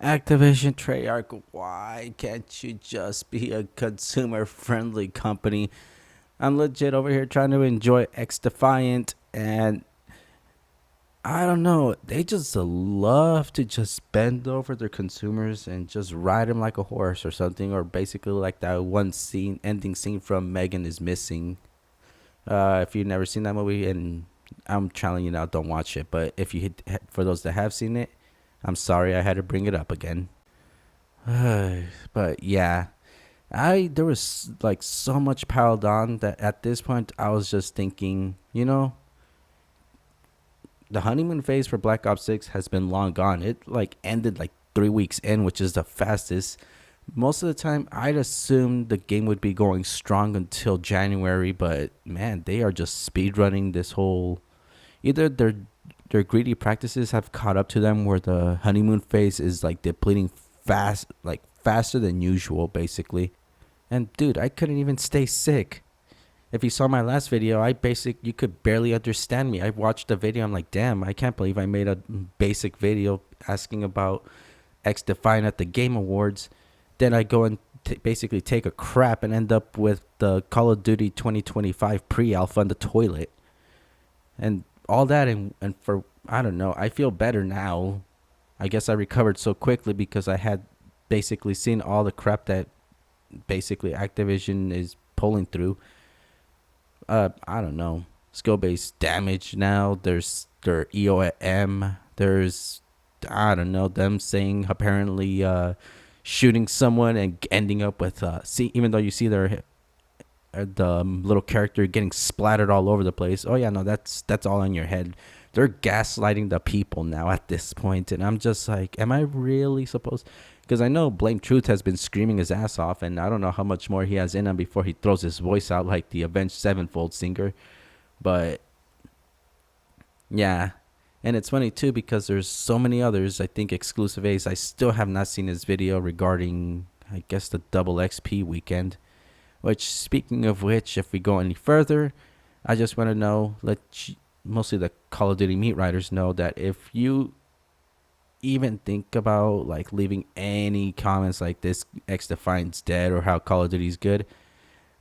Activision Treyarch, why can't you just be a consumer friendly company? I'm legit over here trying to enjoy X Defiant, and I don't know, they just love to just bend over their consumers and just ride them like a horse or something, or basically like that one scene, ending scene from Megan is Missing. If you've never seen that movie, and I'm telling you now, don't watch it. But if you, for those that have seen it, I'm sorry I had to bring it up again. But yeah, I there was like so much piled on that at this point I was just thinking, the honeymoon phase for Black Ops 6 has been long gone. It like ended like 3 weeks in, which is the fastest. Most of the time, I'd assume the game would be going strong until January, but man, they are just speed running this whole. Either their greedy practices have caught up to them, where the honeymoon phase is like depleting fast, like faster than usual, basically. And dude, I couldn't even stay sick. If you saw my last video, you could barely understand me. I watched the video, I'm like, damn, I can't believe I made a basic video asking about X Define at the Game Awards. Then I go and basically take a crap and end up with the Call of Duty 2025 pre-alpha on the toilet. And all that, and for, I don't know, I feel better now. I guess I recovered so quickly because I had basically seen all the crap that basically Activision is pulling through. I don't know, skill based damage now. There's their EOM. There's, I don't know, them saying apparently shooting someone and ending up with see, even though you see their the little character getting splattered all over the place. Oh yeah, no, that's all in your head. They're gaslighting the people now at this point, and I'm just like, am I really supposed? Because I know Blame Truth has been screaming his ass off, and I don't know how much more he has in him before he throws his voice out like the Avenged Sevenfold singer. But yeah, and it's funny too because there's so many others. I think exclusive A's. I still have not seen his video regarding, I guess, the double XP weekend. Which, speaking of which, if we go any further, I just want to know, mostly the Call of Duty meat writers know that if you even think about like leaving any comments like this, X Defiant's dead or how Call of Duty's good,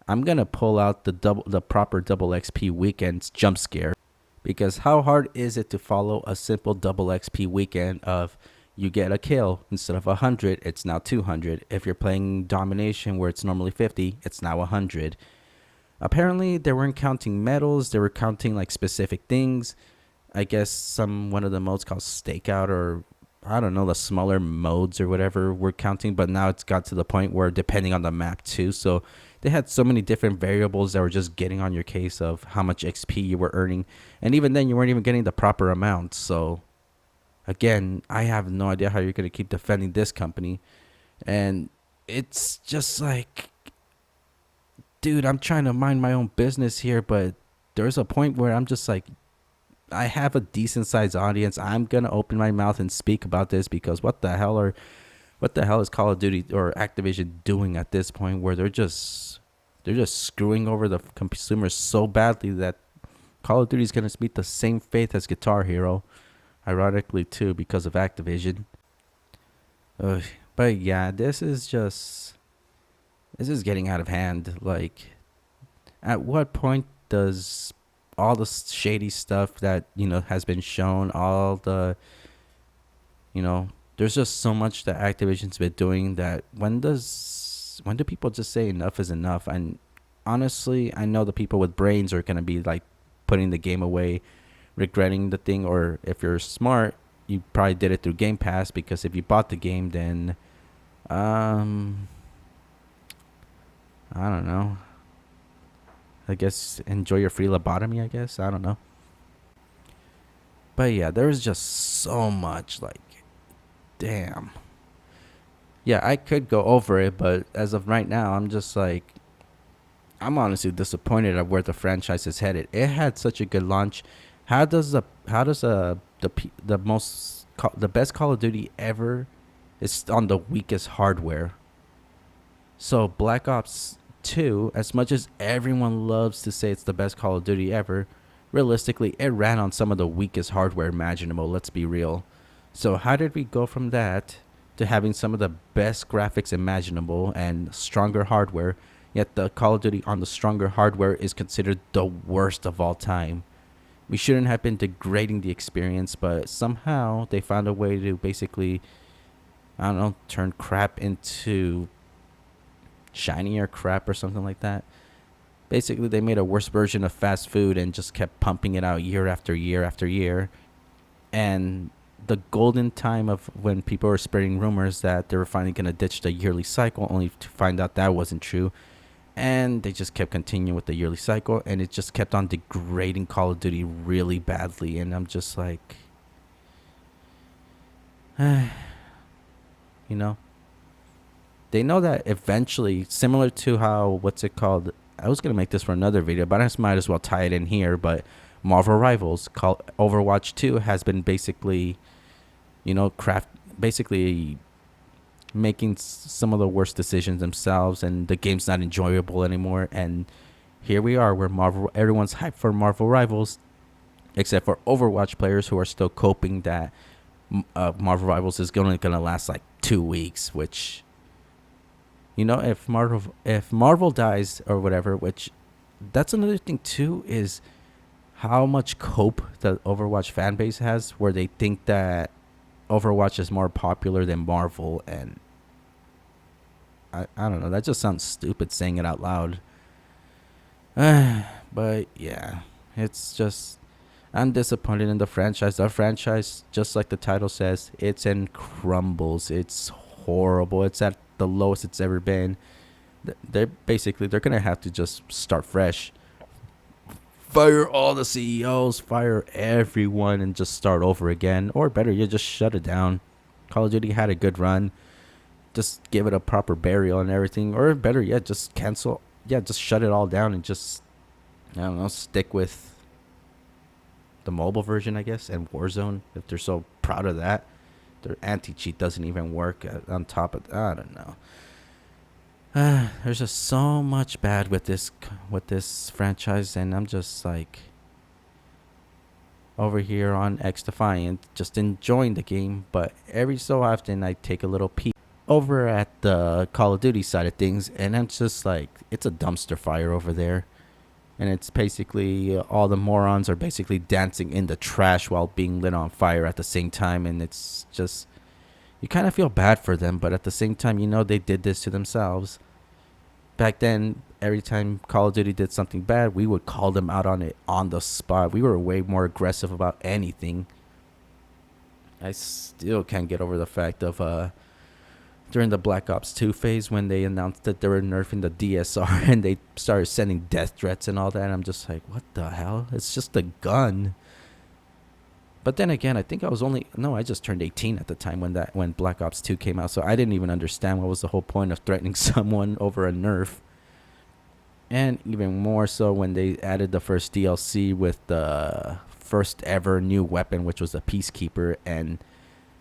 I'm gonna pull out the proper double XP weekends jump scare. Because how hard is it to follow a simple double XP weekend of you get a kill instead of 100, it's now 200. If you're playing domination where it's normally 50, it's now 100. Apparently, they weren't counting medals, they were counting like specific things. I guess one of the modes called stakeout, or I don't know, the smaller modes or whatever we're counting, but now it's got to the point where depending on the map too. So they had so many different variables that were just getting on your case of how much XP you were earning. And even then, you weren't even getting the proper amount. So again, I have no idea how you're going to keep defending this company. And it's just like, dude, I'm trying to mind my own business here, but there's a point where I'm just like, I have a decent sized audience. I'm going to open my mouth and speak about this because what the hell is Call of Duty or Activision doing at this point where they're just screwing over the consumers so badly that Call of Duty is going to meet the same fate as Guitar Hero, ironically too, because of Activision. But yeah, this is getting out of hand. Like, at what point does all the shady stuff that has been shown, all the there's just so much that Activision's been doing that when do people just say enough is enough? And honestly, I know the people with brains are gonna be like putting the game away, regretting the thing, or if you're smart, you probably did it through Game Pass because if you bought the game, then I don't know. I guess enjoy your free lobotomy. I guess I don't know. But yeah, there's just so much like, damn. Yeah, I could go over it, but as of right now, I'm just like, I'm honestly disappointed at where the franchise is headed. It had such a good launch. The best Call of Duty ever is on the weakest hardware? So Black Ops 2, as much as everyone loves to say it's the best Call of Duty ever, realistically it ran on some of the weakest hardware imaginable, let's be real. So how did we go from that to having some of the best graphics imaginable and stronger hardware, yet the Call of Duty on the stronger hardware is considered the worst of all time. We shouldn't have been degrading the experience, but somehow they found a way to basically, I don't know, turn crap into shinier crap or something like that. Basically, they made a worse version of fast food and just kept pumping it out year after year after year. And the golden time of when people were spreading rumors that they were finally going to ditch the yearly cycle, only to find out that wasn't true. And they just kept continuing with the yearly cycle, and it just kept on degrading Call of Duty really badly. And I'm just like, you know, they know that eventually, similar to how, what's it called? I was going to make this for another video, but I just might as well tie it in here. But Marvel Rivals, called Overwatch 2, has been basically, basically making some of the worst decisions themselves, and the game's not enjoyable anymore. And here we are, where everyone's hyped for Marvel Rivals, except for Overwatch players who are still coping that Marvel Rivals is only going to last like 2 weeks, which, if Marvel dies or whatever, which that's another thing too, is how much cope the Overwatch fan base has, where they think that Overwatch is more popular than Marvel. And I don't know, that just sounds stupid saying it out loud. But yeah, it's just, I'm disappointed in the franchise. The franchise, just like the title says, it's in crumbles. It's horrible. It's at the lowest it's ever been. They're going to have to just start fresh. Fire all the CEOs, fire everyone, and just start over again. Or better, you just shut it down. Call of Duty had a good run. Just give it a proper burial and everything. Or better yet, just cancel. Yeah, just shut it all down and just, I don't know, stick with the mobile version, I guess, and Warzone, if they're so proud of that. Their anti-cheat doesn't even work on top of, I don't know. There's just so much bad with this franchise, and I'm just like over here on X Defiant, just enjoying the game. But every so often, I take a little peek over at the Call of Duty side of things, and I'm just like, it's a dumpster fire over there. And it's basically all the morons are basically dancing in the trash while being lit on fire at the same time. And it's just, you kind of feel bad for them, but at the same time, they did this to themselves. Back then, every time Call of Duty did something bad, we would call them out on it on the spot. We were way more aggressive about anything. I still can't get over the fact of during the Black Ops 2 phase, when they announced that they were nerfing the DSR and they started sending death threats and all that, and I'm just like, what the hell? It's just a gun. But then again, I think I just turned 18 at the time when Black Ops 2 came out, so I didn't even understand what was the whole point of threatening someone over a nerf. And even more so when they added the first DLC with the first ever new weapon, which was a Peacekeeper. And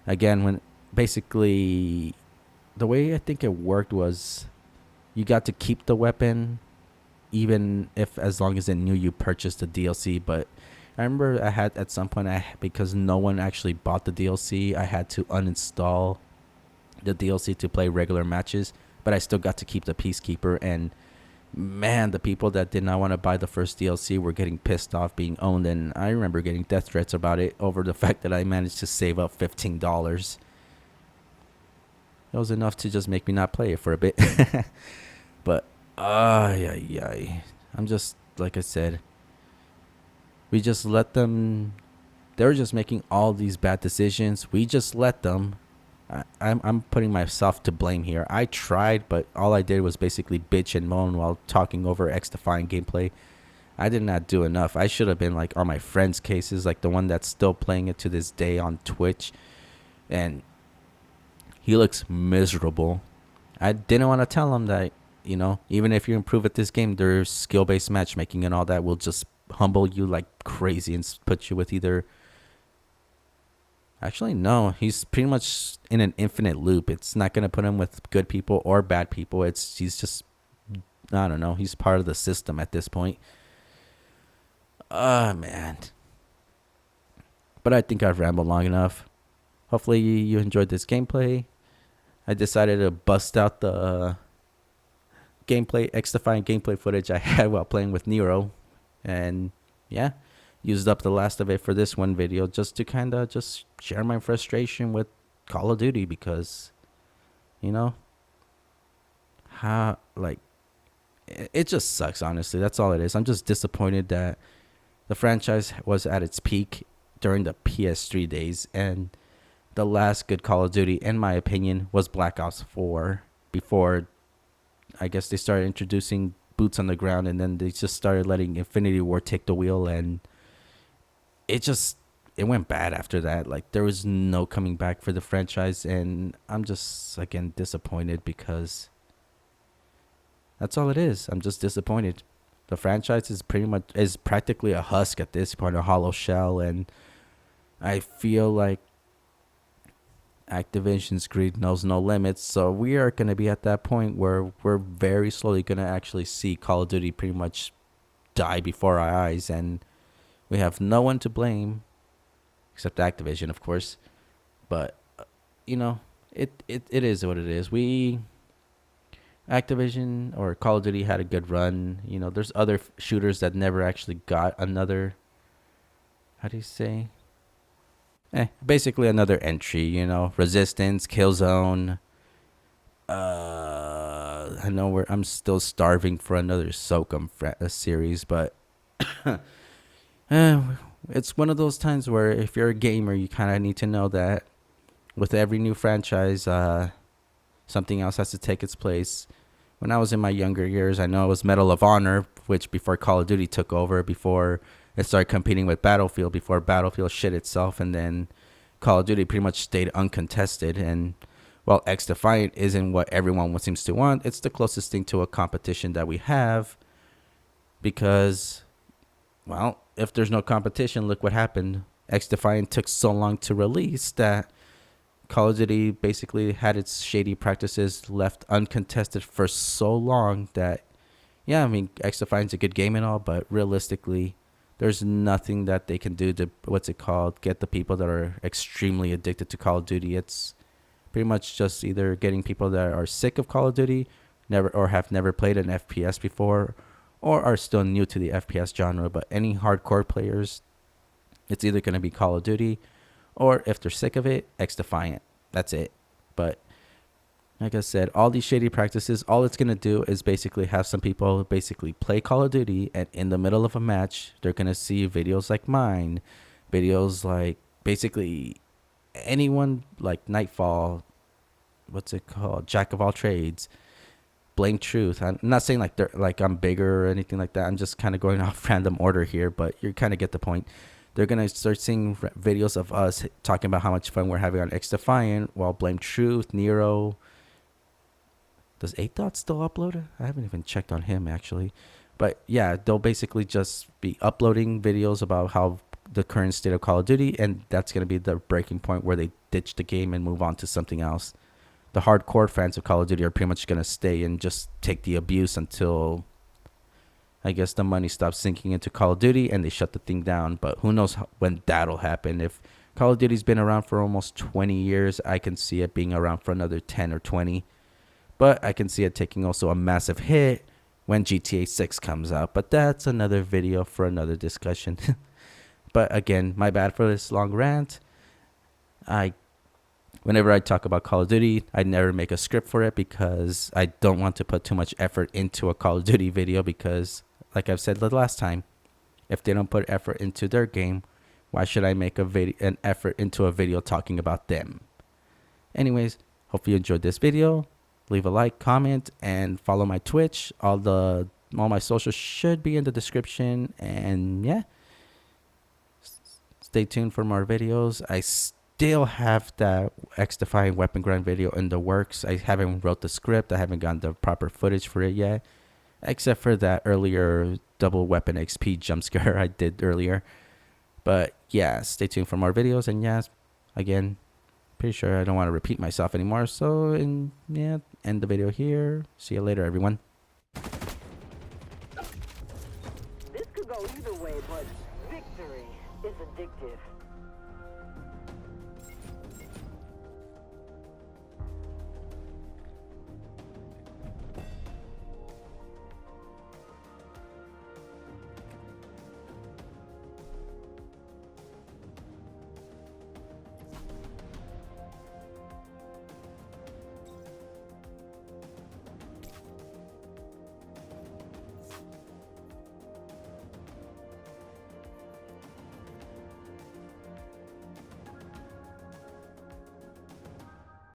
again, when basically the way I think it worked was you got to keep the weapon even if, as long as it knew you purchased the DLC. But I remember I had at some point, because no one actually bought the DLC, I had to uninstall the DLC to play regular matches, but I still got to keep the Peacekeeper. And man, the people that did not want to buy the first DLC were getting pissed off being owned. And I remember getting death threats about it over the fact that I managed to save up $15. It was enough to just make me not play it for a bit. But I'm just, like I said, we just let them. They were just making all these bad decisions. We just let them. I'm putting myself to blame here. I tried, but all I did was basically bitch and moan while talking over X Defiant gameplay. I did not do enough. I should have been like on my friend's cases, like the one that's still playing it to this day on Twitch. And he looks miserable. I didn't want to tell him that, even if you improve at this game, there's skill-based matchmaking and all that will just humble you like crazy and put you with either. Actually, no. He's pretty much in an infinite loop. It's not going to put him with good people or bad people. He's just, I don't know. He's part of the system at this point. Man. But I think I've rambled long enough. Hopefully you enjoyed this gameplay. I decided to bust out the gameplay, X-Defying gameplay footage I had while playing with Nero, and yeah, used up the last of it for this one video just to kind of just share my frustration with Call of Duty because, you know, how like it just sucks. Honestly, that's all it is. I'm just disappointed that the franchise was at its peak during the PS3 days, and the last good Call of Duty, in my opinion, was Black Ops 4. Before, I guess they started introducing boots on the ground, and then they just started letting Infinity War take the wheel, and it went bad after that. Like, there was no coming back for the franchise, and I'm just again disappointed because that's all it is. I'm just disappointed. The franchise is practically a husk at this point, a hollow shell, and I feel like Activision's greed knows no limits. So we are going to be at that point where we're very slowly going to actually see Call of Duty pretty much die before our eyes, and we have no one to blame except Activision, of course. But you know, it is what it is. Activision or Call of Duty had a good run. You know, there's other shooters that never actually got another, how do you say? Basically another entry, you know, Resistance, Killzone. I know I'm still starving for another SOCOM series, but it's one of those times where if you're a gamer, you kind of need to know that with every new franchise, something else has to take its place. When I was in my younger years, I know it was Medal of Honor, which before Call of Duty took over, before it started competing with Battlefield, before Battlefield shit itself, and then Call of Duty pretty much stayed uncontested. And while X Defiant isn't what everyone seems to want, it's the closest thing to a competition that we have because, well, if there's no competition, look what happened. X Defiant took so long to release that Call of Duty basically had its shady practices left uncontested for so long that, yeah, I mean, X Defiant's a good game and all, but realistically, there's nothing that they can do to, get the people that are extremely addicted to Call of Duty. It's pretty much just either getting people that are sick of Call of Duty, have never played an FPS before, or are still new to the FPS genre. But any hardcore players, it's either going to be Call of Duty, or if they're sick of it, X Defiant. That's it. But like I said, all these shady practices, all it's going to do is basically have some people basically play Call of Duty, and in the middle of a match, they're going to see videos like mine, videos like basically anyone like Nightfall, Jack of all trades, Blame Truth. I'm not saying like they're like I'm bigger or anything like that. I'm just kind of going off random order here, but you kind of get the point. They're going to start seeing videos of us talking about how much fun we're having on X Defiant, while Blame Truth, Nero. Does 8 Dots still upload? I haven't even checked on him, actually. But yeah, they'll basically just be uploading videos about how the current state of Call of Duty, and that's going to be the breaking point where they ditch the game and move on to something else. The hardcore fans of Call of Duty are pretty much going to stay and just take the abuse until, I guess, the money stops sinking into Call of Duty and they shut the thing down. But who knows when that'll happen. If Call of Duty's been around for almost 20 years, I can see it being around for another 10 or 20. But I can see it taking also a massive hit when GTA 6 comes out. But that's another video for another discussion. But again, my bad for this long rant. Whenever I talk about Call of Duty, I never make a script for it because I don't want to put too much effort into a Call of Duty video because, like I've said the last time, if they don't put effort into their game, why should I make an effort into a video talking about them? Anyways, hope you enjoyed this video. Leave a like, comment, and follow my Twitch. All my socials should be in the description. And yeah, stay tuned for more videos. I still have that X-Defying weapon grind video in the works. I haven't wrote the script. I haven't gotten the proper footage for it yet, except for that earlier double weapon XP jump scare I did earlier. But yeah, stay tuned for more videos. And yes, again, pretty sure I don't want to repeat myself anymore. So, end the video here. See you later, everyone.